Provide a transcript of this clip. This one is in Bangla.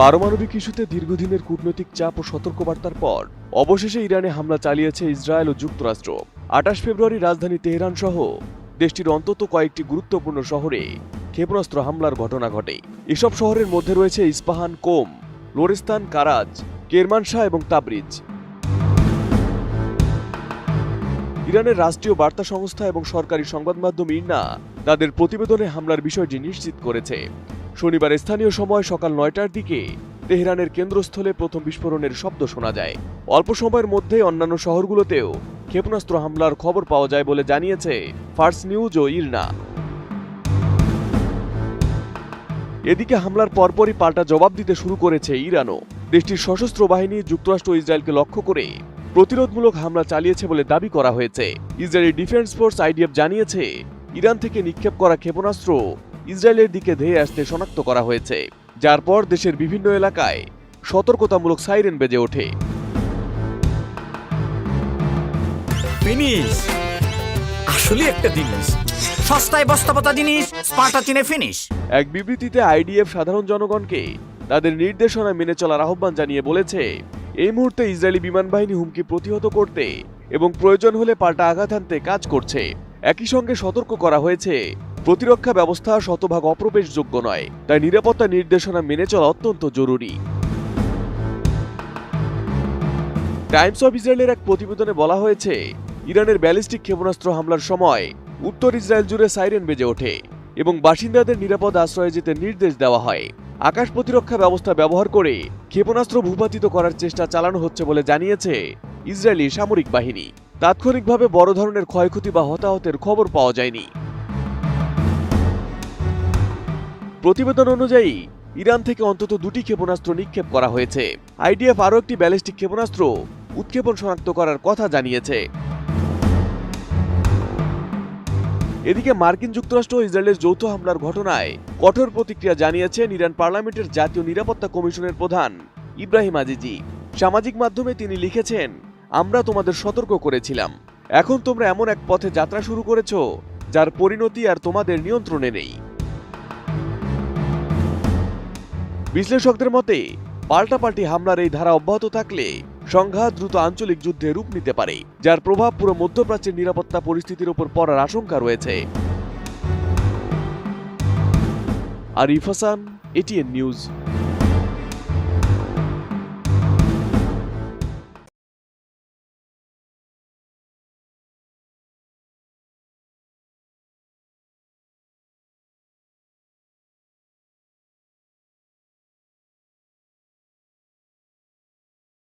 পারমাণবিক ইস্যুতে দীর্ঘদিনের কূটনৈতিক চাপ ও সতর্কবার্তার পর অবশেষে ইরানে হামলা চালিয়েছে ইসরায়েল ও যুক্তরাষ্ট্র। ২৮ ফেব্রুয়ারি রাজধানী তেহরান সহ দেশটির অন্তত কয়েকটি গুরুত্বপূর্ণ শহরে ক্ষেপণাস্ত্র হামলার ঘটনা ঘটে। এসব শহরের মধ্যে রয়েছে ইস্পাহান, কোম, লোরেস্তান, কারাজ, কেরমানশাহ এবং তাবরিজ। ইরানের রাষ্ট্রীয় বার্তা সংস্থা এবং সরকারি সংবাদ মাধ্যম ইরনা তাদের প্রতিবেদনে হামলার বিষয়টি নিশ্চিত করেছে। শনিবার স্থানীয় সময় সকাল ৯টার দিকে তেহরানের কেন্দ্রস্থলে প্রথম বিস্ফোরণের শব্দ শোনা যায়। অল্প সময়ের মধ্যে অন্যান্য শহরগুলোতেও ক্ষেপণাস্ত্র হামলার খবর পাওয়া যায় বলে জানিয়েছে ফার্স নিউজ ও ইরনা। এদিকে হামলার পরপরই পাল্টা জবাব দিতে শুরু করেছে ইরানও। দেশটির সশস্ত্র বাহিনী যুক্তরাষ্ট্র ও ইসরায়েলকে লক্ষ্য করে প্রতিরোধমূলক হামলা চালিয়েছে বলে দাবি করা হয়েছে। ইসরায়েলি ডিফেন্স ফোর্স আইডিএফ জানিয়েছে ইরান থেকে নিক্ষেপ করা ক্ষেপণাস্ত্র ইসরায়েলের দিকে ধেয়ে আসতে শনাক্ত করা হয়েছে, যার পর দেশের বিভিন্ন এলাকায় সতর্কতামূলক সাইরেন বেজে ওঠে। ফিনিশ আসলে একটা জিনিস, সস্তায় বস্তাপতা জিনিস, স্পার্টা চিনে ফিনিশ। এক বিবৃতিতে আইডিএফ সাধারণ জনগণকে তাদের নির্দেশনা মেনে চলার আহ্বান জানিয়ে বলেছে, এই মুহূর্তে ইসরায়েলি বিমান বাহিনী হুমকি প্রতিহত করতে এবং প্রয়োজন হলে পাল্টা আঘাত হানতে কাজ করছে। একই সঙ্গে সতর্ক করা হয়েছে, প্রতিরক্ষা ব্যবস্থা শতভাগ অপ্রবেশযোগ্য নয়, তাই নিরাপত্তা নির্দেশনা মেনে চলা অত্যন্ত জরুরি। টাইমস অফ ইসরায়েলের এক প্রতিবেদনে বলা হয়েছে, ইরানের ব্যালিস্টিক ক্ষেপণাস্ত্র হামলার সময় উত্তর ইসরায়েল জুড়ে সাইরেন বেজে ওঠে এবং বাসিন্দাদের নিরাপদ আশ্রয়ে যেতে নির্দেশ দেওয়া হয়। আকাশ প্রতিরক্ষা ব্যবস্থা ব্যবহার করে ক্ষেপণাস্ত্র ভূপাতিত করার চেষ্টা চালানো হচ্ছে বলে জানিয়েছে ইসরায়েলি সামরিক বাহিনী। তাৎক্ষণিকভাবে বড় ধরনের ক্ষয়ক্ষতি বা হতাহতের খবর পাওয়া যায়নি। প্রতিবেদন অনুযায়ী ইরান থেকে অন্তত ২টি ক্ষেপণাস্ত্র নিক্ষেপ করা হয়েছে। আইডিএফ আরও একটি ব্যালিস্টিক ক্ষেপণাস্ত্র উৎক্ষেপণ শনাক্ত করার কথা জানিয়েছে। এদিকে মার্কিন যুক্তরাষ্ট্র ও ইসরায়েলের যৌথ হামলার ঘটনায় কঠোর প্রতিক্রিয়া জানিয়েছেন ইরান পার্লামেন্টের জাতীয় নিরাপত্তা কমিশনের প্রধান ইব্রাহিম আজিজি। সামাজিক মাধ্যমে তিনি লিখেছেন, আমরা তোমাদের সতর্ক করেছিলাম, এখন তোমরা এমন এক পথে যাত্রা শুরু করেছ যার পরিণতি আর তোমাদের নিয়ন্ত্রণে নেই। বিশ্লেষকদের মতে পাল্টাপাল্টি হামলার এই ধারা অব্যাহত থাকলে সংঘাত দ্রুত আঞ্চলিক যুদ্ধে রূপ নিতে পারে, যার প্রভাব পুরো মধ্যপ্রাচ্যের নিরাপত্তা পরিস্থিতির উপর পড়ার আশঙ্কা রয়েছে। Arif Hasan, ATN news.